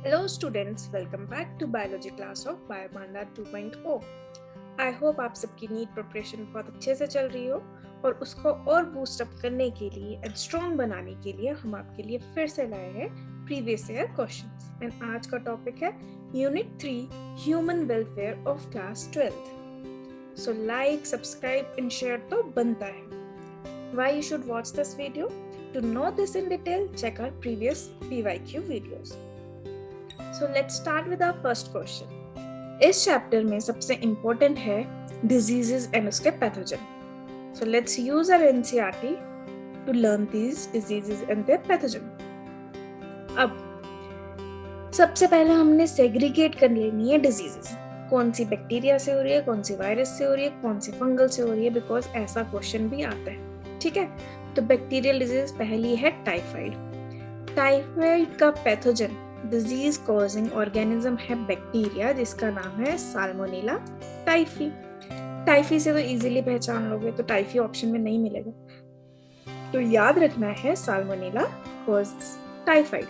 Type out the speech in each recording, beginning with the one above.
Hello students, welcome back to biology class of Biomanda 2.0. I hope आप सबकी NEET preparation बहुत अच्छे से चल रही हो और उसको और बूस्ट अप करने के लिए एंड स्ट्रॉन्ग बनाने के लिए हम आपके लिए फिर से लाए हैं प्रीवियस ईयर क्वेश्चंस। एंड आज का टॉपिक है unit 3 human welfare of class 12th। So like, subscribe and share तो बनता है। Why you should watch this video? To know this in detail, check our previous PYQ videos. So let's start with our first question. इस chapter में सबसे important है diseases and उसके pathogen. So let's use our NCERT to learn these diseases and their pathogen. अब सबसे पहले हमने segregate कर लेनी है डिजीजेस, कौन सी बैक्टीरिया से हो रही है, कौन सी वायरस से हो रही है, कौन सी फंगल से हो रही है, बिकॉज ऐसा क्वेश्चन भी आता है। ठीक है, तो बैक्टीरियल डिजीज पहली है टाइफाइड। टाइफाइड का पैथोजन डिजीज कॉजिंग ऑर्गेनिज्म है बैक्टीरिया जिसका नाम है साल्मोनेला टाइफी। टाइफी से तो इजीली पहचान लोगे, तो टाइफी ऑप्शन में नहीं मिलेगा, तो याद रखना है साल्मोनेला कॉजेस टाइफाइड।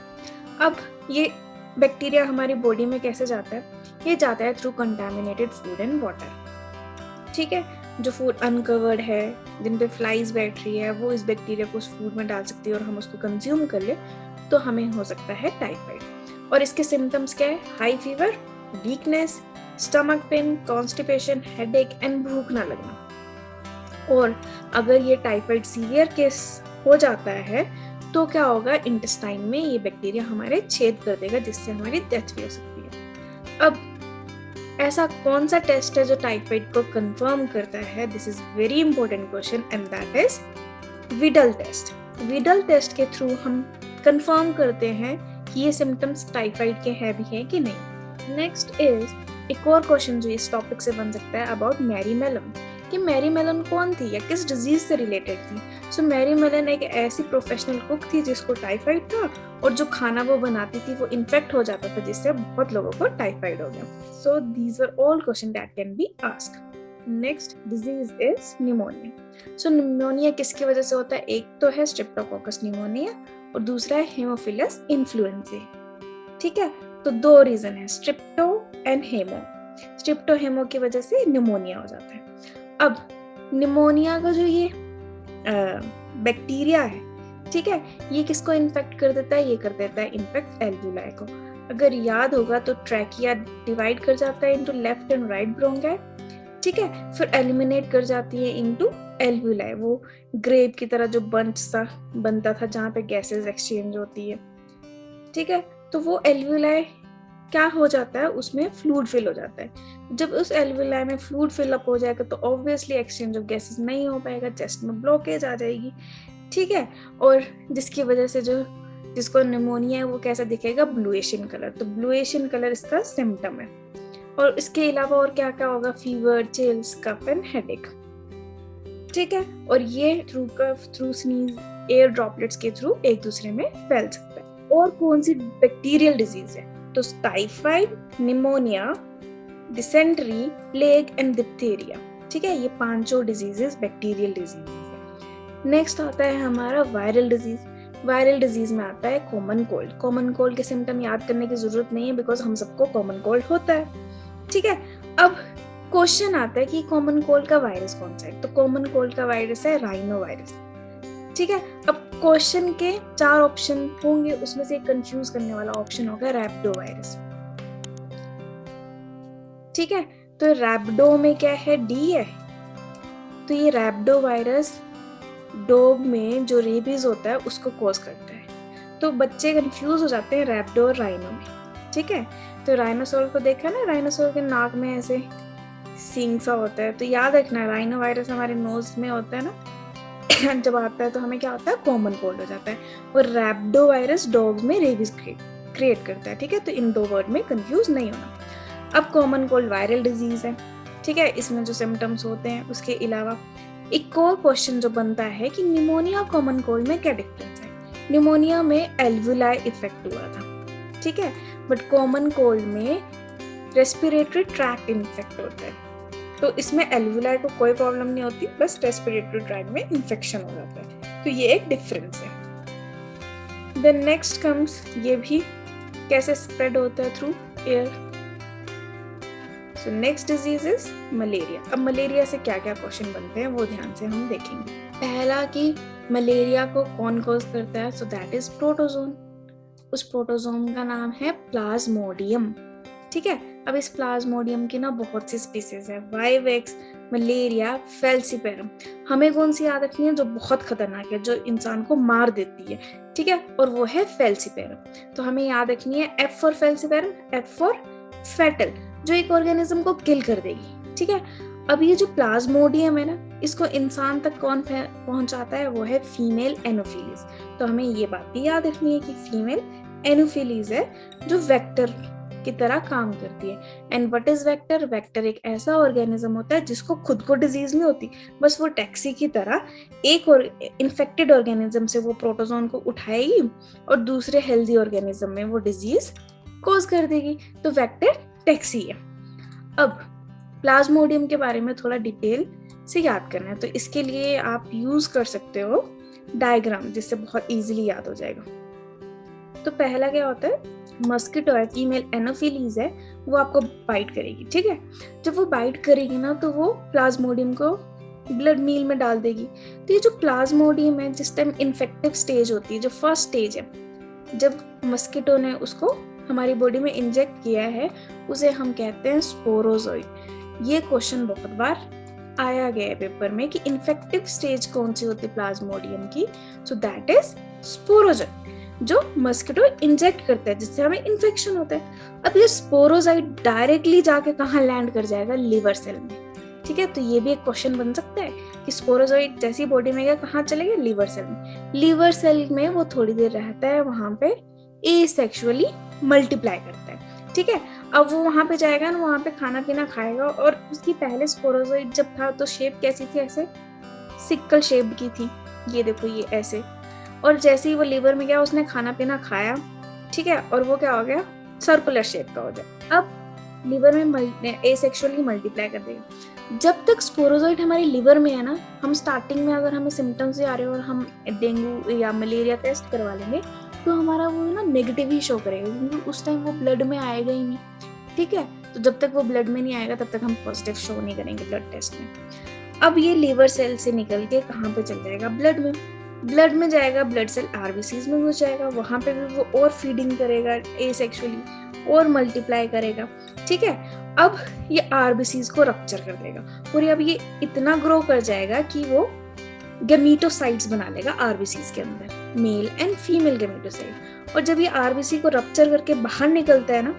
अब ये बैक्टीरिया हमारी बॉडी में कैसे जाता है? ये जाता है through contaminated food and water. ठीक है, जो फूड अनकवर्ड है, जिन पे फ्लाइज बैठ रही है, वो इस बैक्टीरिया को उस फूड में डाल सकती है और हम उसको कंज्यूम कर ले तो हमें हो सकता है टाइफाइड। और इसके सिम्टम्स क्या है? High fever, weakness, stomach pain, constipation, headache and भूख ना लगना। और अगर ये टाइफाइड सीवियर केस हो जाता है तो क्या होगा? इंटेस्टाइन में ये बैक्टीरिया हमारे छेद कर देगा जिससे हमारी डेथ भी हो सकती है। अब ऐसा कौन सा टेस्ट है जो टाइफाइड को कंफर्म करता है? This is very important question and that is Widal test. Widal test के थ्रू हम कंफर्म करते हैं कि ये सिम्टम्स टाइफाइड के हैं भी है कि नहीं। नेक्स्ट इज एक और क्वेश्चन जो इस टॉपिक से बन सकता है अबाउट मैरी मेलन, कि मैरी मेलन कौन थी या किस डिजीज से रिलेटेड थी। सो मैरी मेलन एक ऐसी प्रोफेशनल कुक थी जिसको टाइफाइड था और जो खाना वो बनाती थी वो इन्फेक्ट हो जाता था जिससे बहुत लोगों को टाइफाइड हो गया। So these are all question that can be asked. Next disease is pneumonia. So pneumonia किसकी वजह से होता है? एक तो है स्ट्रेप्टोकोकस निमोनिया और दूसरा है हेमोफिलस इन्फ्लुएंजाe। ठीक है, तो दो रीजन है, स्ट्रिप्टो एंड हेमो। स्ट्रिप्टो हेमो की वजह से निमोनिया हो जाता है। अब निमोनिया का जो ये बैक्टीरिया है, ठीक है, ये किसको इन्फेक्ट कर देता है? ये कर देता है इन्फेक्ट एल्वुलाई को। अगर याद होगा तो ट्रैकिया डिवाइड कर जाता है into left and right bronchi. ठीक है, फिर एलिमिनेट कर जाती है इनटू एल्वुलाई, वो ग्रेप की तरह जो बंच सा बनता था जहाँ पे गैसेस एक्सचेंज होती है। ठीक है, तो वो एल्वुलाई क्या हो जाता है? उसमें फ्लूइड फिल हो जाता है। जब उस एल्वुलाई में फ्लूइड फिल अप हो जाएगा तो ऑब्वियसली एक्सचेंज ऑफ गैसेस नहीं हो पाएगा, चेस्ट में ब्लॉकेज आ जाएगी। ठीक है, और जिसकी वजह से जो जिसको निमोनिया है वो कैसा दिखेगा? Bluish in colour. तो ब्लूइश इन कलर इसका सिम्टम है। और इसके अलावा और क्या क्या होगा? Fever, chills, cough and headache. ठीक है, और ये through cough, through sneeze, air droplets के थ्रू एक दूसरे में फैल सकता है। और कौन सी बैक्टीरियल डिजीज है? तो typhoid, pneumonia, dysentery, plague and diphtheria. ठीक है, ये पांचों डिजीजेस बैक्टीरियल डिजीजेस है। नेक्स्ट आता है हमारा वायरल डिजीज। वायरल डिजीज में आता है कॉमन कोल्ड। कॉमन कोल्ड के सिम्टम याद करने की जरूरत नहीं है बिकॉज हम सबको कॉमन कोल्ड होता है। ठीक है, अब क्वेश्चन आता है कि कॉमन कोल्ड का वायरस कौन सा है? तो कॉमन कोल्ड का वायरस है राइनो वायरस। ठीक है, अब क्वेश्चन के 4 ऑप्शन होंगे, उसमें से कंफ्यूज करने वाला ऑप्शन होगा रैप्डो वायरस। ठीक है, तो रैप्डो में क्या है? डी है। तो ये रैप्डो वायरस डॉग में जो रेबीज होता है उसको कॉज करता है। तो बच्चे कंफ्यूज हो जाते हैं रैप्डो और राइनो में। ठीक है, तो राइनोसोर को देखा ना, राइनोसोर के नाक में ऐसे सींग सा होता है, तो याद रखना राइनो वायरस हमारे नोज में होता है ना, जब आता है तो हमें क्या होता है? कॉमन कोल्ड हो जाता है। और रैप्डो वायरस डॉग्स में रेबीज क्रिएट करता है। ठीक है, तो इन दो वर्ड में कंफ्यूज नहीं होना। अब कॉमन कोल्ड वायरल डिजीज है। ठीक है, इसमें जो सिम्टम्स होते हैं उसके अलावा एक और क्वेश्चन जो बनता है कि निमोनिया कॉमन कोल्ड में क्या डिफरेंस है? निमोनिया में एल्वुलाई इफेक्ट हुआ था। ठीक है, बट कॉमन कोल्ड में रेस्पिरेटरी ट्रैक्ट इन्फेक्ट होता है। तो इसमें एल्वुलाई को कोई प्रॉब्लम नहीं होती, बस रेस्पिरेटरी ट्रैक्ट में इन्फेक्शन हो जाता है। तो ये एक डिफरेंस है। देन नेक्स्ट कम्स, ये भी कैसे स्प्रेड होता है? Through air. So next disease is malaria. अब मलेरिया से क्या क्या क्वेश्चन बनते हैं वो ध्यान से हम देखेंगे। पहला कि मलेरिया को कौन कॉज करता है? So that is protozoan. उस प्रोटोजोम का नाम है प्लाज्मोडियम। ठीक है, अब इस प्लाज्मोडियम की ना बहुत सी स्पीसीज है, वाइवेक्स, मलेरिया, फेल्सीपेरम। हमें कौन सी याद रखनी है जो बहुत खतरनाक है, जो इंसान को मार देती है? ठीक है, और वो है फेल्सीपेरम। तो हमें याद रखनी है F for falciparum, F for fatal, जो एक ऑर्गेनिज्म को किल कर देगी। ठीक है, अब ये जो प्लाज्मोडियम है ना, इसको इंसान तक कौन पहुंचाता है? वो है फीमेल एनोफिलीज। तो हमें ये बात भी याद रखनी है कि फीमेल एनोफिलीज है जो वेक्टर की तरह काम करती है। And what is vector? Vector एक ऐसा ऑर्गेनिज्म होता है जिसको खुद को डिजीज नहीं होती, बस वो टैक्सी की तरह एक और इन्फेक्टेड ऑर्गेनिज्म से वो प्रोटोजोन को उठाएगी और दूसरे हेल्दी ऑर्गेनिज्म में वो डिजीज कॉज कर देगी। तो वेक्टर टैक्सी है। अब प्लाज्मोडियम के बारे में थोड़ा डिटेल से याद करना है, तो इसके लिए आप यूज कर सकते हो डायग्राम, जिससे बहुत इजीली याद हो जाएगा। तो पहला क्या होता है? मस्किटो है, फीमेल एनोफिलीज है, वो आपको बाइट करेगी। ठीक है, जब वो बाइट करेगी ना तो वो प्लाज्मोडियम को ब्लड मील में डाल देगी। तो ये जो प्लाज्मोडियम है, जिस टाइम इन्फेक्टिव स्टेज होती है, जो फर्स्ट स्टेज है, जब मस्किटो ने उसको हमारी बॉडी में इंजेक्ट किया है, उसे हम कहते हैं स्पोरोजोइड। ये क्वेश्चन बहुत बार आया गया है पेपर में कि इन्फेक्टिव स्टेज कौन सी होती है प्लाज्मोडियम की? सो दैट इज स्पोरोजोइड, जो मस्किटो इंजेक्ट करता है जिससे हमें इन्फेक्शन होता है। अब ये स्पोरोजोइड डायरेक्टली जाके कहाँ लैंड कर जाएगा? लिवर सेल में। ठीक है, तो ये भी एक क्वेश्चन बन सकता है कि स्पोरोजोइड जैसी बॉडी में गया कहाँ चले गए? लिवर सेल में। लिवर सेल में वो थोड़ी देर रहता है, वहां पे एसेक्सुअली मल्टीप्लाई करता है। ठीक है, अब वो वहां पे जाएगा ना, वहां पे खाना पीना खाएगा, और उसकी पहले स्पोरोजोइड जब था तो शेप कैसी थी? ऐसे सिक्कल शेप की थी, ये देखो ये ऐसे। और जैसे ही वो लीवर में गया, उसने खाना पीना खाया, ठीक है, और वो क्या हो गया? सर्कुलर शेप का हो जाए। अब लीवर में एसेक्सुअली मल्टीप्लाई कर देगा। जब तक स्पोरोजोइड हमारे लीवर में है ना, हम स्टार्टिंग में अगर हमें सिम्टम्स आ रहे हो और हम डेंगू या मलेरिया टेस्ट करवा लेंगे तो हमारा वो ना नेगेटिव ही शो करेगा, क्योंकि उस टाइम वो ब्लड में आएगा ही नहीं। ठीक है, तो जब तक वो ब्लड में नहीं आएगा तब तक हम पॉजिटिव शो नहीं करेंगे ब्लड टेस्ट में। अब ये लीवर सेल से निकल के कहाँ पे चल जाएगा? ब्लड में। ब्लड में जाएगा, ब्लड सेल आरबीसीज में घुस जाएगा, वहां पे भी वो और फीडिंग करेगा एसेक्सुअली और मल्टीप्लाई करेगा। ठीक है, अब ये आरबीसीज को रप्चर कर देगा और अब ये इतना ग्रो कर जाएगा कि वो गैमीटोसाइट्स बना लेगा आरबीसीज के अंदर, मेल एंड फीमेल गैमीटोसाइट। और जब ये आरबीसी को रप्चर करके बाहर निकलता है ना,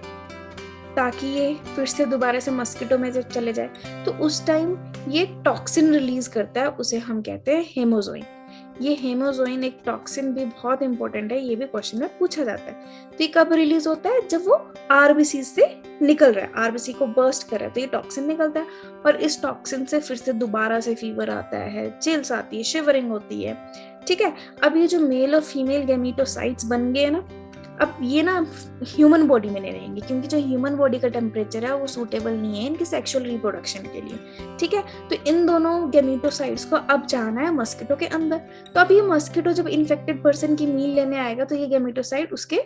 ताकि ये फिर से दोबारा से मस्किटो में चले जाए, तो उस टाइम ये टॉक्सिन रिलीज करता है, उसे हम कहते हैं हेमोजोइन। ये हेमोजोइन एक टॉक्सिन भी बहुत इंपॉर्टेंट है, ये भी क्वेश्चन में पूछा जाता है। तो ये कब रिलीज होता है? जब वो आरबीसी से निकल रहा है, आरबीसी को बर्स्ट कर रहा है, तो ये टॉक्सिन निकलता है और इस टॉक्सिन से फिर से दोबारा से फीवर आता है, चिल्स आती है, शिवरिंग होती है। ठीक है, अब ये जो मेल और फीमेल गैमीटोसाइट्स बन गए ना, अब ये ना ह्यूमन बॉडी में नहीं रहेंगे, क्योंकि जो ह्यूमन बॉडी का टेम्परेचर है वो सूटेबल नहीं है इनकी सेक्सुअल रिप्रोडक्शन के लिए। ठीक है, तो इन दोनों गैमीटोसाइट्स को अब जाना है मस्किटो के अंदर। तो अब ये मस्किटो जब इन्फेक्टेड पर्सन की मील लेने आएगा तो ये गैमीटोसाइट उसके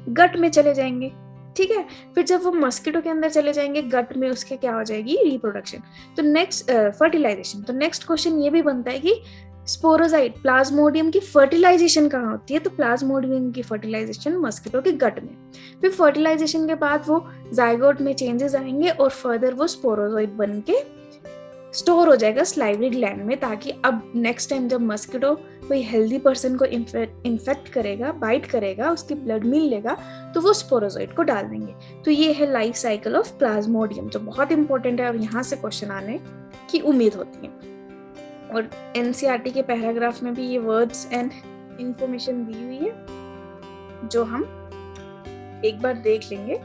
गट में चले जाएंगे। ठीक है, फिर जब वो मस्किटो के अंदर चले जाएंगे गट में, उसके क्या हो जाएगी? रिप्रोडक्शन। तो नेक्स्ट फर्टिलाइजेशन। तो नेक्स्ट क्वेश्चन ये भी बनता है कि स्पोरोजाइट प्लाज्मोडियम की फर्टिलाइजेशन कहाँ होती है? तो प्लाज्मोडियम की फर्टिलाइजेशन मस्किटो के गट में। फिर फर्टिलाइजेशन के बाद वो जाइगोट में चेंजेस आएंगे और फर्दर वो स्पोरोजोइट बन के स्टोर हो जाएगा स्लाइवरी ग्लैंड में, ताकि अब नेक्स्ट टाइम जब मस्किटो कोई हेल्दी पर्सन को इन्फेक्ट करेगा, बाइट करेगा, उसकी ब्लड मील लेगा, तो वो स्पोरोजोइट को डाल देंगे। तो ये है लाइफ साइकिल ऑफ प्लाज्मोडियम, जो बहुत इंपॉर्टेंट है और यहाँ से क्वेश्चन आने की उम्मीद होती है। और एनसीईआरटी के पैराग्राफ में भी ये वर्ड्स एंड इंफॉर्मेशन दी हुई है, जो हम एक बार देख लेंगे।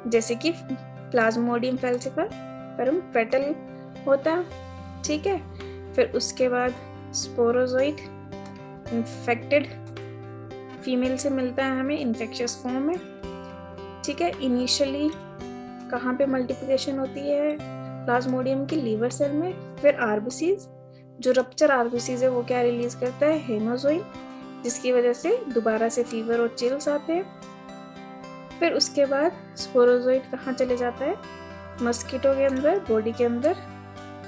जैसे कि प्लाज्मोडियम फेल्सीपेरम पेटल होता है, ठीक है, फिर उसके बाद स्पोरोजोइट इन्फेक्टेड फीमेल से मिलता है हमें इन्फेक्शियस फॉर्म में। ठीक है, इनिशियली कहाँ पे मल्टीप्लिकेशन होती है प्लाज्मोडियम की? लीवर सेल में। फिर आरबीसीज, जो रप्चर आरबीसीज है वो क्या रिलीज करता है? हेमोजोइन, जिसकी वजह से दोबारा से फीवर और चिल्स आते हैं। फिर उसके बाद स्पोरोजोइट कहाँ चले जाता है, मस्कीटो के अंदर, बॉडी के अंदर,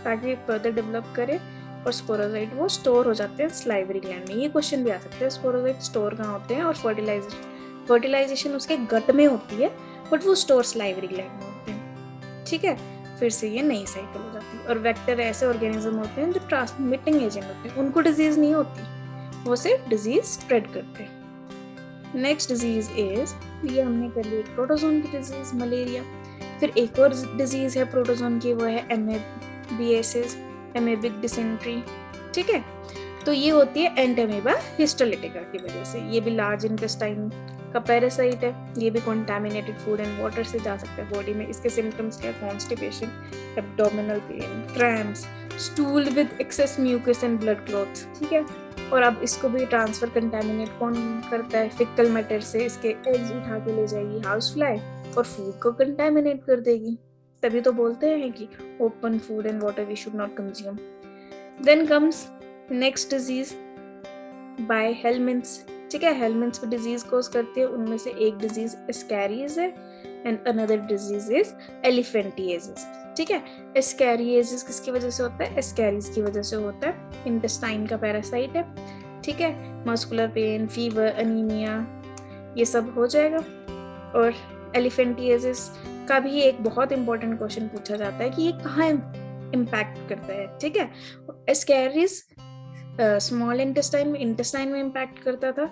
ताकि फर्दर डेवलप करे, और स्पोरोजोइट वो स्टोर हो जाते हैं स्लाइवरी ग्लैंड में। ये क्वेश्चन भी आ सकते हैं, स्पोरोजोइट स्टोर कहाँ होते हैं, और फर्टिलाइजेशन उसके गट में होती है, बट वो स्टोर स्लाइवरी ग्लैंड में होते हैं। ठीक है, फिर से ये नई साइकिल हो जाती है। और वेक्टर ऐसे ऑर्गेनिज्म होते हैं जो ट्रांसमिटिंग एजेंट होते हैं, उनको डिजीज नहीं होती, वो सिर्फ डिजीज स्प्रेड करते हैं। नेक्स्ट डिजीज इज, ये हमने कर ली प्रोटोजोन की डिजीज, मलेरिया। फिर एक और डिजीज है प्रोटोजोन की, वो है एमेबियासिस, एमेबिक डिसेंट्री। ठीक है, तो ये होती है एंटमीबा हिस्टोलिटिका की वजह से। ये भी लार्ज इंटेस्टाइन का पैरासाइट है, ये भी कॉन्टैमिनेटेड फूड एंड वाटर से जा सकता है बॉडी में। इसके सिम्टम्स क्या है, constipation, abdominal pain, cramps, stool with excess mucus and blood clots. ठीक है, और अब इसको भी ट्रांसफर कंटैमिनेट कौन करता है, फिकल मैटर से। इसके एग्स उठा के ले जाएगी हाउस फ्लाई और फूड को कंटैमिनेट कर देगी। तभी तो बोलते हैं कि open food and water we should not consume. Then comes next disease by helminths. ठीक है, हेलमिंथ्स भी डिजीज कोज करती है। उनमें से एक डिजीज एस्कैरियाज है एंड अनदर डिजीज इज एलिफेंटिएसिस। ठीक है, एस्कैरियासिस किसकी वजह से होता है, एस्कैरीज की वजह से होता है, इंटेस्टाइन का पैरासाइट है। ठीक है, मस्कुलर पेन, फीवर, अनीमिया, ये सब हो जाएगा। और एलिफेंटिएसिस का भी एक बहुत इंपॉर्टेंट क्वेश्चन पूछा जाता है कि ये कहाँ इम्पैक्ट करता है। ठीक है, एस्कैरीज स्मॉल इंटेस्टाइन में इम्पैक्ट करता था,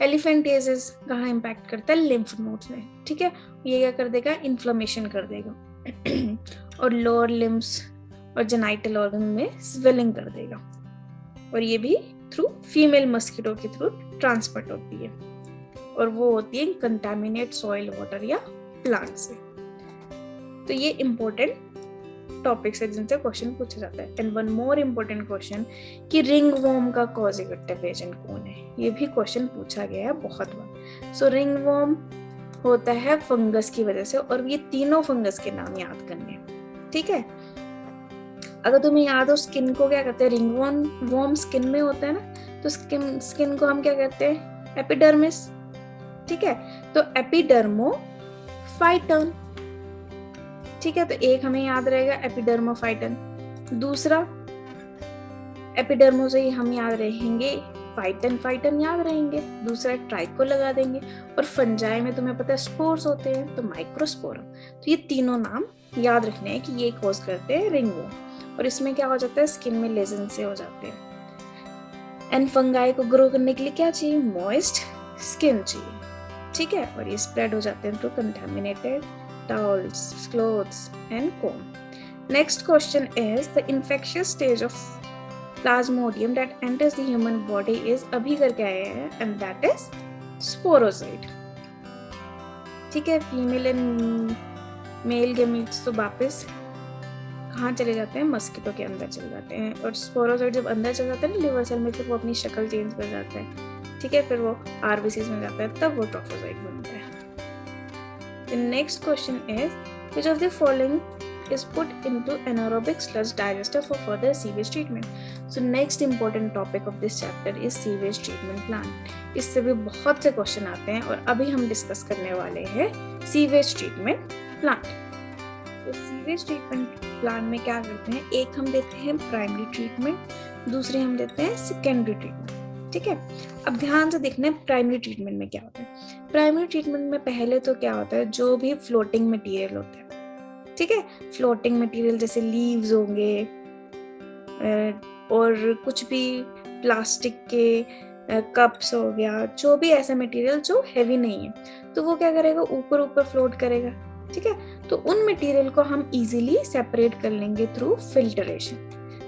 एलिफेंटिएसिस कहाँ इम्पैक्ट करता है, लिम्फ नोड्स में। ठीक है, ये क्या कर देगा, इन्फ्लेमेशन कर देगा और लोअर लिम्स और जेनाइटल ऑर्गन में स्वेलिंग कर देगा। और ये भी थ्रू फीमेल मस्कीटो के थ्रू ट्रांसफर होती है, और वो होती है कंटामिनेट सॉइल, वाटर या प्लांट से। तो ये इंपॉर्टेंट टॉपिक्स है जिनसे क्वेश्चन पूछा जाता है। And one more important question कि रिंगवॉर्म का कॉजेटिव एजेंट कौन है, ये भी क्वेश्चन पूछा गया है बहुत बार। सो रिंगवॉर्म होता है फंगस की वजह से, और ये तीनों फंगस के नाम याद करने हैं। ठीक है, अगर तुम्हें याद हो स्किन को क्या कहते हैं, रिंगवॉर्म स्किन में होता है ना, तो स्किन को हम क्या कहते हैं, एपिडर्मिस। ठीक है, तो एपिडर्मोफाइटन। ठीक है, तो एक हमें याद रहेगा एपिडर्मोफाइटन, दूसरा एपिडर्मो से ही हम याद रहेंगे फाइटन याद रहेंगे, दूसरा ट्राइको लगा देंगे। और फंजाई में तुम्हें पता है स्पोर्स होते हैं, तो माइक्रोस्पोरम। तो ये तीनों नाम याद रखने हैं कि ये कॉज करते हैं रिंगवॉर्म। और इसमें क्या हो जाता है, स्किन में लेजन से हो जाते हैं। एंड फंगाई को ग्रो करने के लिए क्या चाहिए, मॉइस्ट स्किन चाहिए। ठीक है, और ये स्प्रेड हो जाते हैं through contaminated towels, clothes and comb. Next question is the infectious stage of plasmodium that enters the human body is अभी करके आए हैं, and that is sporozoid. ठीक है, फीमेल एंड मेल गेमीट्स तो वापस कहाँ चले जाते हैं, मस्कीटो के अंदर चले जाते हैं। और स्पोरोजोइड जब अंदर चले जाते हैं ना लिवर सेल में, फिर वो अपनी शक्ल चेंज कर जाता है। ठीक है, फिर वो आरबीसीज में जाता है, तब वो ट्रोफोजोइड बनता है। The next question is, which of the following is put into anaerobic sludge digester for further sewage treatment? So next important topic of this chapter is sewage treatment plant. इससे भी बहुत से क्वेश्चन आते हैं, और अभी हम डिस्कस करने वाले हैं सीवेज ट्रीटमेंट प्लांट। तो सीवेज ट्रीटमेंट प्लांट में क्या करते हैं, एक हम देते हैं प्राइमरी ट्रीटमेंट, दूसरी हम देते हैं सेकेंडरी ट्रीटमेंट। ठीक है, अब ध्यान से देखना है प्राइमरी ट्रीटमेंट में क्या होता है। प्राइमरी ट्रीटमेंट में पहले तो क्या होता है, जो भी फ्लोटिंग मटेरियल होता है, ठीक है, फ्लोटिंग मटेरियल जैसे लीव्स होंगे और कुछ भी प्लास्टिक के कप्स हो गया, जो भी ऐसा मटेरियल जो हैवी नहीं है, तो वो क्या करेगा, ऊपर ऊपर फ्लोट करेगा। ठीक है, तो उन मटेरियल को हम इजीली सेपरेट कर लेंगे थ्रू फिल्टरेशन।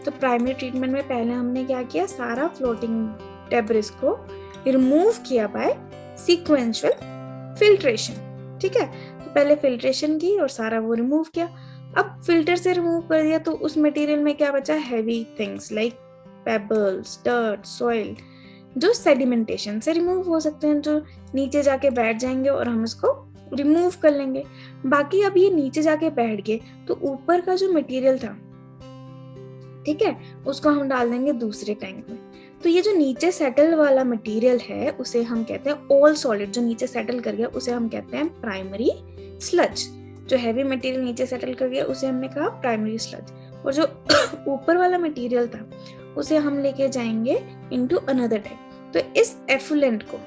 तो प्राइमरी ट्रीटमेंट में पहले हमने क्या किया, सारा फ्लोटिंग डेब्रिस को रिमूव किया बाय सीक्वेंशियल फिल्ट्रेशन। ठीक है, तो पहले फिल्ट्रेशन की और सारा वो रिमूव किया। अब फिल्टर से रिमूव कर दिया तो उस मटेरियल में क्या बचा, heavy things like pebbles, dirt, soil, जो सेडिमेंटेशन से रिमूव हो सकते हैं, जो नीचे जाके बैठ जाएंगे और हम इसको रिमूव कर लेंगे। बाकी अब ये नीचे जाके बैठ गए तो ऊपर का जो मटेरियल था, ठीक है, उसको हम डाल देंगे दूसरे टैंक में। तो ये जो नीचे सेटल वाला मटेरियल है उसे हम कहते हैं ऑल सॉलिड, जो नीचे सेटल कर गया उसे हम कहते हैं प्राइमरी स्लज। जो हैवी मटेरियल नीचे सेटल कर गया उसे हमने कहा प्राइमरी स्लज, और जो ऊपर वाला मटेरियल था उसे हम लेके जाएंगे इनटू अनदर टैंक। तो इस एफुलेंट को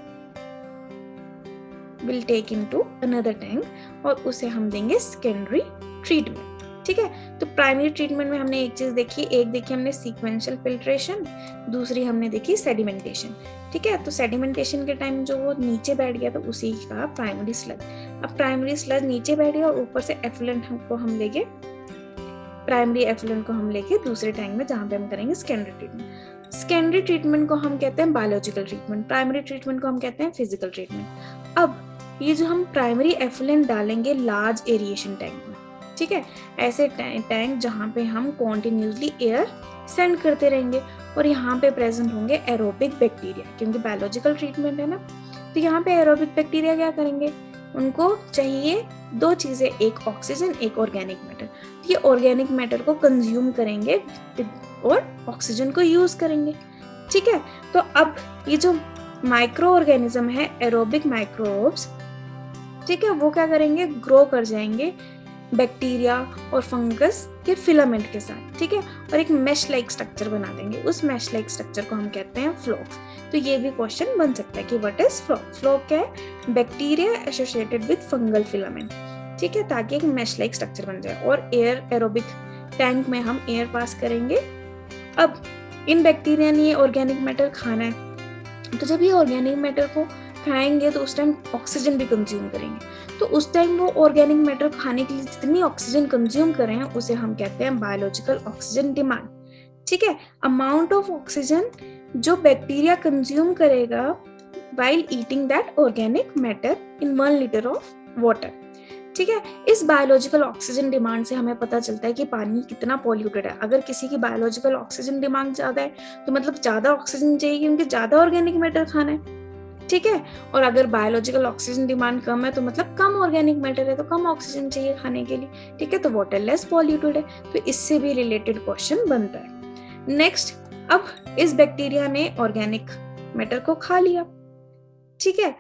will take into another tank और उसे हम देंगे सेकेंडरी ट्रीटमेंट। ठीक है, तो प्राइमरी ट्रीटमेंट में हमने एक चीज देखी, एक देखी हमने सीक्वेंशियल फिल्ट्रेशन, दूसरी हमने देखी सेडिमेंटेशन। ठीक है, तो सेडिमेंटेशन के टाइम जो वो नीचे बैठ गया तो उसी का प्राइमरी स्लज। अब प्राइमरी स्लज नीचे बैठ गया और ऊपर से एफुलेंट को हम लेके, प्राइमरी एफुलेंट को हम लेके दूसरे टैंक में जहां पे हम करेंगे सेकेंडरी ट्रीटमेंट। सेकेंडरी ट्रीटमेंट को हम कहते हैं बायोलॉजिकल ट्रीटमेंट, प्राइमरी ट्रीटमेंट को हम कहते हैं फिजिकल ट्रीटमेंट। अब ये जो हम प्राइमरी एफुलेंट डालेंगे लार्ज एरिएशन टैंक में, ठीक है, ऐसे टैंक जहाँ पे हम कॉन्टिन्यूसली एयर सेंड करते रहेंगे और यहाँ पे प्रेजेंट होंगे एरोबिक बैक्टीरिया, क्योंकि बायोलॉजिकल ट्रीटमेंट है ना। तो यहाँ पे एरोबिक बैक्टीरिया क्या करेंगे, उनको चाहिए दो चीजें, एक ऑक्सीजन एक ऑर्गेनिक मैटर। ये ऑर्गेनिक मैटर को कंज्यूम करेंगे और ऑक्सीजन को यूज करेंगे। ठीक है, तो अब ये जो माइक्रो ऑर्गेनिज्म है एरोबिक माइक्रोब्स, ठीक है, वो क्या करेंगे, ग्रो कर जाएंगे बैक्टीरिया और फंगस के फिलामेंट के साथ। ठीक है, और एक मैश लाइक स्ट्रक्चर बना देंगे, उस मैश लाइक स्ट्रक्चर को हम कहते हैं फ्लोक। तो ये भी क्वेश्चन बन सकता है कि व्हाट इज फ्लोक। फ्लोक क्या है, bacteria associated with fungal filament. ठीक है, ताकि एक मैश लाइक स्ट्रक्चर बन जाए और एयर एरोबिक टैंक में हम एयर पास करेंगे। अब इन बैक्टीरिया ने ये ऑर्गेनिक मैटर खाना है, तो जब ये ऑर्गेनिक मैटर को खाएंगे तो उस टाइम ऑक्सीजन भी कंज्यूम करेंगे। तो उस टाइम वो ऑर्गेनिक मैटर खाने के लिए जितनी ऑक्सीजन कंज्यूम करें उसे हम कहते हैं बायोलॉजिकल ऑक्सीजन डिमांड। ठीक है, अमाउंट ऑफ ऑक्सीजन जो बैक्टीरिया कंज्यूम करेगा while eating that organic matter in 1 litre of water. ठीक है, इस बायोलॉजिकल ऑक्सीजन डिमांड से हमें पता चलता है कि पानी कितना पॉल्यूटेड है। अगर किसी की बायोलॉजिकल ऑक्सीजन डिमांड ज्यादा है तो मतलब ज्यादा ऑक्सीजन चाहिए, क्योंकि ज्यादा ऑर्गेनिक मैटर खाना है। ठीक है, और अगर बायोलॉजिकल ऑक्सीजन डिमांड कम है तो मतलब कम ऑर्गेनिक मैटर है, तो कम ऑक्सीजन चाहिए खाने के लिए। ठीक है, तो वाटर लेस पॉल्यूटेड है, तो इससे भी रिलेटेड क्वेश्चन बनता है। नेक्स्ट, अब इस बैक्टीरिया ने ऑर्गेनिक मैटर को खा लिया। ठीक है,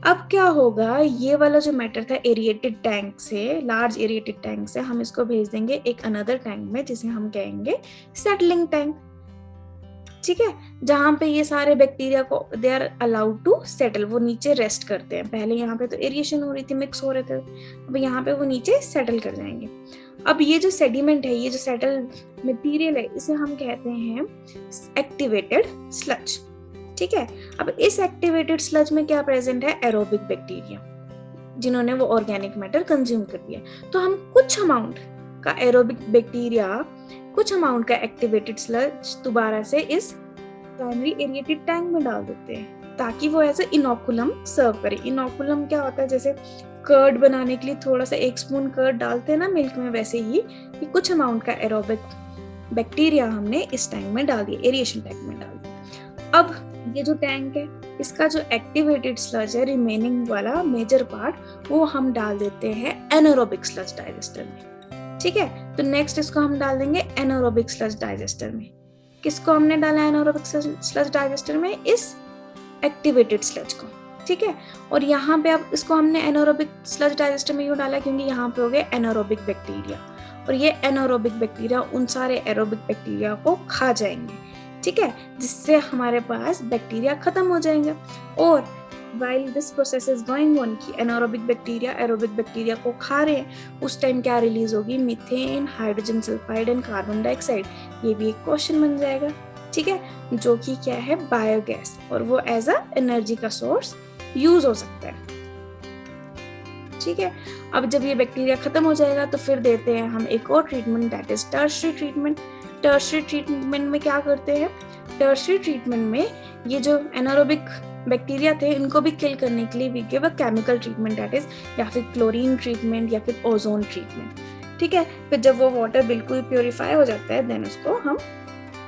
अब क्या होगा, ये वाला जो मैटर था एरिएटेड टैंक से, लार्ज एरिएटेड टैंक से हम इसको भेज देंगे एक अनदर टैंक में जिसे हम कहेंगे सेटलिंग टैंक। ठीक है, जहां पे ये सारे बैक्टीरिया को they are allowed to settle, वो नीचे रेस्ट करते हैं। पहले यहाँ पे तो एरिएशन हो रही थी, मिक्स हो रहे थे, अब यहाँ पे वो नीचे सेटल कर जाएंगे। अब ये जो सेडिमेंट है, ये जो सेटल मटेरियल है, इसे हम कहते हैं एक्टिवेटेड स्लज। ठीक है, अब इस एक्टिवेटेड स्लज में क्या प्रेजेंट है, एरोबिक बैक्टीरिया, जिन्होंने वो ऑर्गेनिक मैटर कंज्यूम कर दिया। तो हम कुछ अमाउंट का एरोबिक बैक्टीरिया, कुछ अमाउंट का एक्टिवेटेड स्लज दोबारा से इस प्राइमरी एरिएटेड टैंक में डाल देते हैं, ताकि वो ऐसे इनोकुलम सर्व करे। इनोकुलम क्या होता है, जैसे कर्ड बनाने के लिए थोड़ा सा 1 स्पून कर्ड डालते हैं ना मिल्क में, वैसे ही कुछ अमाउंट का एरोबिक बैक्टीरिया हमने इस टैंक में डाल दिया, एरिएशन टैंक में डाल दिया। अब ये जो टैंक है, इसका जो एक्टिवेटेड स्लज है, रिमेनिंग वाला मेजर पार्ट, वो हम डाल देते हैं एनारोबिक स्लज डाइजेस्टर में। ठीक है, तो नेक्स्ट इसको हम डाल देंगे एनारोबिक स्लज डाइजेस्टर में। किसको हमने डाला एनारोबिक स्लज डाइजेस्टर में, इस एक्टिवेटेड स्लज को। ठीक है, और यहाँ पे अब इसको हमने एनारोबिक स्लज डाइजेस्टर में क्यों डाला, क्योंकि यहाँ पे हो गए एनारोबिक बैक्टीरिया, और ये एनारोबिक बैक्टीरिया उन सारे एरोबिक बैक्टीरिया को खा जाएंगे। ठीक है, जिससे हमारे पास बैक्टीरिया खत्म हो जाएंगे। और while this process is going on कि एनारोबिक बैक्टीरिया एरोबिक बैक्टीरिया को खा रहे हैं, उस टाइम क्या रिलीज होगी, methane, hydrogen sulphide and carbon dioxide. ये भी एक क्वेश्चन बन जाएगा। ठीक है, जो कि क्या है, बायोगैस, और वो एज अ एनर्जी का सोर्स यूज हो सकता है। ठीक है, अब जब ये बैक्टीरिया खत्म हो जाएगा तो फिर देते हैं हम एक और treatment, that is tertiary treatment. Tertiary treatment में क्या करते हैं, टर्शियरी ट्रीटमेंट में ये जो एनारोबिक बैक्टीरिया थे इनको भी किल करने के लिए we give a chemical treatment, that is या फिर क्लोरीन ट्रीटमेंट या फिर ओजोन ट्रीटमेंट। ठीक है, फिर जब वो वाटर बिल्कुल प्योरीफाई हो जाता है देन उसको हम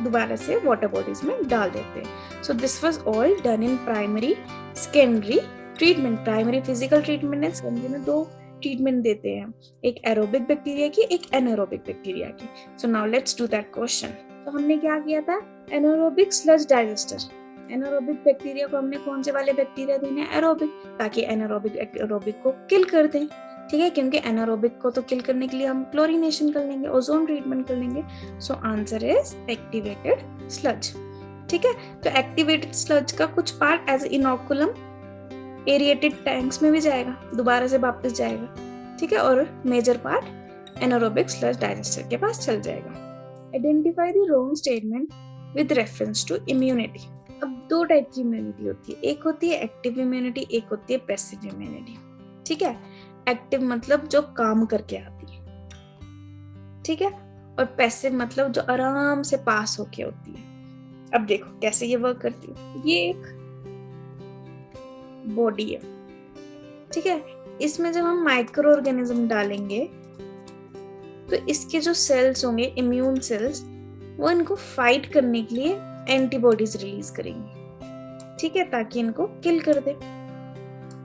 दोबारा से वाटर बॉडीज में डाल देते हैं। So this was all done in primary secondary treatment. Primary physical treatment है, सेकेंडरी में 2 ट्रीटमेंट देते हैं, एक एरोबिक बैक्टीरिया की, एक एनारोबिक बैक्टीरिया की। So now let's do that question. तो हमने क्या किया था, anaerobic sludge digester, anaerobic bacteria को हमने कौन से वाले बैक्टीरिया देने हैं, एरोबिक, ताकि एनारोबिक एरोबिक को किल कर दें, ठीक है, क्योंकि एनारोबिक को तो किल करने के लिए हम क्लोरीनेशन कर लेंगे, ओजोन ट्रीटमेंट कर लेंगे। So answer is activated sludge, ठीक है। तो एक्टिवेटेड स्लज का कुछ part as inoculum aerated tanks में भी जाएगा, दोबारा से वापस जाएगा, ठीक है, और major part anaerobic sludge digester के पास चल जाएगा। Identify the wrong statement with reference to immunity. अब दो टाइप की इम्यूनिटी होती है, एक होती है एक्टिव इम्यूनिटी, एक होती है पैसिव इम्यूनिटी, ठीक है। एक्टिव मतलब जो काम करके आती है, ठीक है, और पैसिव मतलब जो आराम से पास होके होती है। अब देखो कैसे ये वर्क करती है। ये एक बॉडी है, ठीक है, इसमें जब हम माइक्रो ऑर्गेनिज्म डालेंगे तो इसके जो सेल्स होंगे, इम्यून सेल्स, वो इनको फाइट करने के लिए एंटीबॉडीज रिलीज करेंगे, ठीक है, ताकि इनको किल कर दे।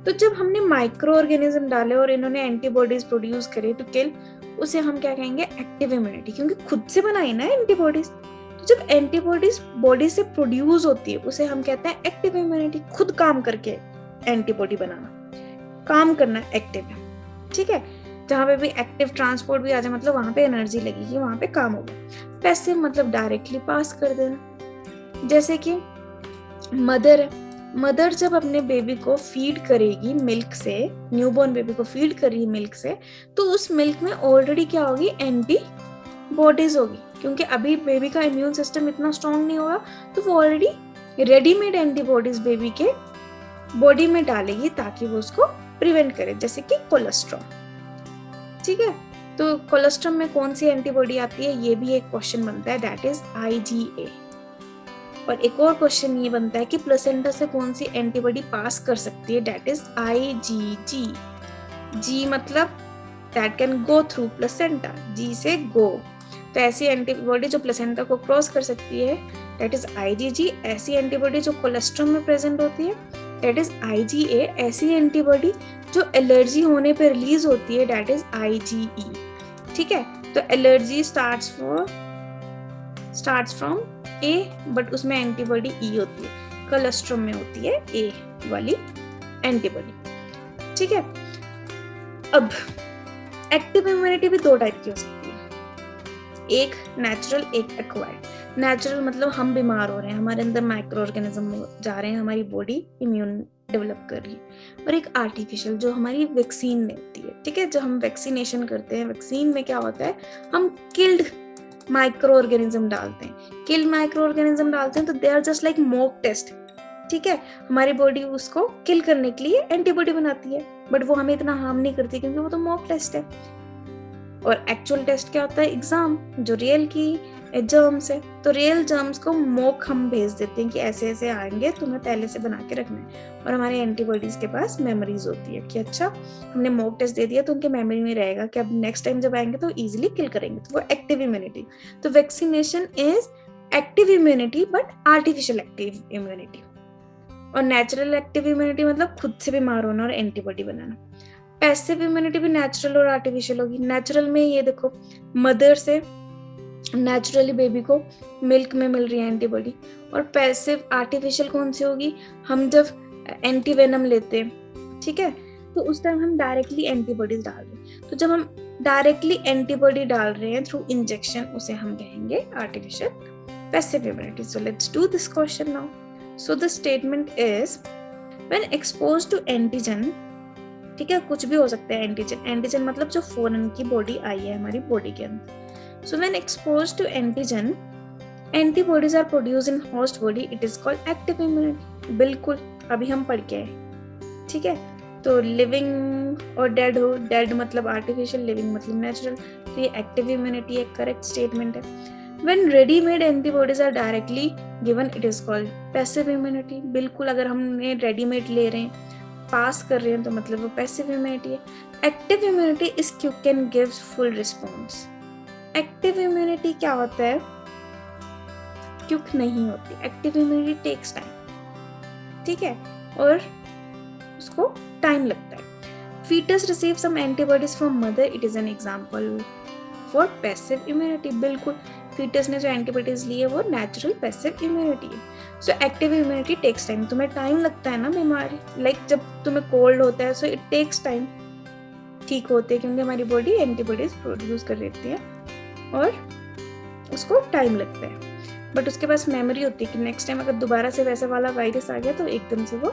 तो जब हमने माइक्रो ऑर्गेनिज्म डाले और इन्होंने एंटीबॉडीज प्रोड्यूस करे टू किल, उसे हम क्या कहेंगे, एक्टिव इम्यूनिटी, क्योंकि खुद से बनाई ना एंटीबॉडीज। तो जब एंटीबॉडीज बॉडी से प्रोड्यूस होती है उसे हम कहते हैं एक्टिव इम्यूनिटी, खुद काम करके एंटीबॉडी बनाना, काम करना एक्टिव है, ठीक है। जहाँ पे भी एक्टिव ट्रांसपोर्ट भी आ जाए मतलब वहां पे एनर्जी लगेगी, वहां पे काम होगा। पैसिव मतलब डायरेक्टली पास कर देना, जैसे कि मदर है, मदर जब अपने बेबी को फीड करेगी मिल्क से, न्यूबॉर्न बेबी को फीड करेगी मिल्क से, तो उस मिल्क में ऑलरेडी क्या होगी, एंटीबॉडीज होगी, क्योंकि अभी बेबी का इम्यून सिस्टम इतना स्ट्रांग नहीं होगा, तो वो ऑलरेडी रेडीमेड एंटीबॉडीज बेबी के बॉडी में डालेगी ताकि वो उसको प्रिवेंट करे, जैसे कि कोलेस्ट्रॉल, ठीक है। तो कोलेस्ट्रॉल में कौन सी एंटीबॉडी आती है, ये भी एक क्वेश्चन बनता है, दैट इज IgA। और एक और क्वेश्चन ये बनता है कि प्लेसेंटा से कौन सी एंटीबॉडी पास कर सकती है, दैट इज IgG। G मतलब that can go through placenta, G से गो, तो ऐसी एंटीबॉडी जो प्लेसेंटा को क्रॉस कर सकती है दैट इज IgG। ऐसी एंटीबॉडी जो कोलेस्ट्रॉल में प्रेजेंट होती है दैट इज IgA। ऐसी एंटीबॉडी जो एलर्जी होने पर रिलीज होती है दैट इज IgE, ठीक है। तो allergy starts from A, but उसमें एंटीबॉडी E होती है, कोलेस्ट्रॉल में होती है A वाली एंटीबॉडी, ठीक है। अब एक्टिव इम्यूनिटी भी दो टाइप की हो सकती है, एक नेचुरल, एक एक्वायर्ड। नेचुरल मतलब हम बीमार हो रहे हैं, हमारे अंदर माइक्रो ऑर्गेनिज्म जा रहे हैं, हमारी बॉडी इम्यून डेवलप कर रही है। और एक आर्टिफिशियल जो हमारी वैक्सीन में होती है, ठीक है, जो हम वैक्सीनेशन करते हैं, वैक्सीन में क्या होता है, हम किल्ड माइक्रो ऑर्गेनिज्म डालते हैं, किल्ड माइक्रो ऑर्गेनिज्म डालते हैं, तो they are just like mock test, ठीक है। हमारी बॉडी उसको किल करने के लिए एंटीबॉडी बनाती है, बट वो हमें इतना हार्म नहीं करती क्योंकि वो तो मॉक टेस्ट है। और एक्चुअल टेस्ट क्या होता है, एग्जाम, जो रियल की जर्म्स है, तो रियल जर्म्स को मॉक हम भेज देते हैं कि ऐसे ऐसे आएंगे, तुम्हें पहले से बना के रखना है। और हमारे एंटीबॉडीज के पास मेमोरीज होती है कि अच्छा हमने मॉक टेस्ट दे दिया तो उनके मेमोरी में रहेगा कि अब नेक्स्ट टाइम जब आएंगे तो इजीली किल करेंगे, तो वो एक्टिव इम्यूनिटी। तो vaccination is active immunity but artificial active immunity. और नेचुरल एक्टिव इम्यूनिटी मतलब खुद से बीमार होना और एंटीबॉडी बनाना। पैसिव इम्यूनिटी भी नेचुरल और आर्टिफिशियल होगी। नेचुरल में ये देखो, मदर से नेचुरली बेबी को मिल्क में मिल रही है एंटीबॉडी। और पैसिव आर्टिफिशियल कौन सी होगी, हम जब एंटीवेनम लेते हैं, ठीक है, तो उस टाइम हम डायरेक्टली एंटीबॉडीज डाल रहे हैं। तो जब हम डायरेक्टली एंटीबॉडी डाल रहे हैं थ्रू इंजेक्शन, उसे हम कहेंगे artificial passive immunity. So let's do this question now. So the statement is when exposed to antigen, ठीक है, कुछ भी हो सकता है एंटीजन। एंटीजन मतलब जो फॉरेन की बॉडी आई है हमारी बॉडी के अंदर। So when exposed to antigen, antibodies are produced in host body. It is called active immunity. बिल्कुल अभी हम पढ़ के आए, ठीक है। तो लिविंग और डेड हो, डेड मतलब आर्टिफिशियल, लिविंग मतलब नेचुरल, तो ये एक्टिव इम्यूनिटी एक करेक्ट स्टेटमेंट है। When ready-made antibodies are directly given, it is called passive immunity. बिल्कुल अगर हमने रेडीमेड ले रहे हैं, पास कर रहे हैं, तो मतलब वो पैसिव इम्यूनिटी है। Active immunity is quick can gives full response. Active immunity क्या होता है, क्विक नहीं होती। एक्टिव इम्यूनिटी टेक्स टाइम, ठीक है, और उसको टाइम लगता है। Foetus receive some antibodies from mother, it is an example for passive immunity. बिल्कुल फीटस ने जो एंटीबॉडीज ली है वो नेचुरल पैसिव इम्यूनिटी है। So active immunity takes time. तुम्हें टाइम लगता है ना बीमारी, लाइक जब तुम्हें कोल्ड होता है सो इट टेक्स टाइम ठीक होते हैं, क्योंकि हमारी बॉडी एंटीबॉडीज प्रोड्यूस कर लेती है और उसको टाइम लगता है। बट उसके पास मेमोरी होती है कि नेक्स्ट टाइम अगर दोबारा से वैसा वाला वायरस आ गया तो एकदम से वो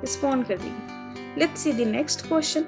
रिस्पॉन्ड कर देगी। Let's see the next question.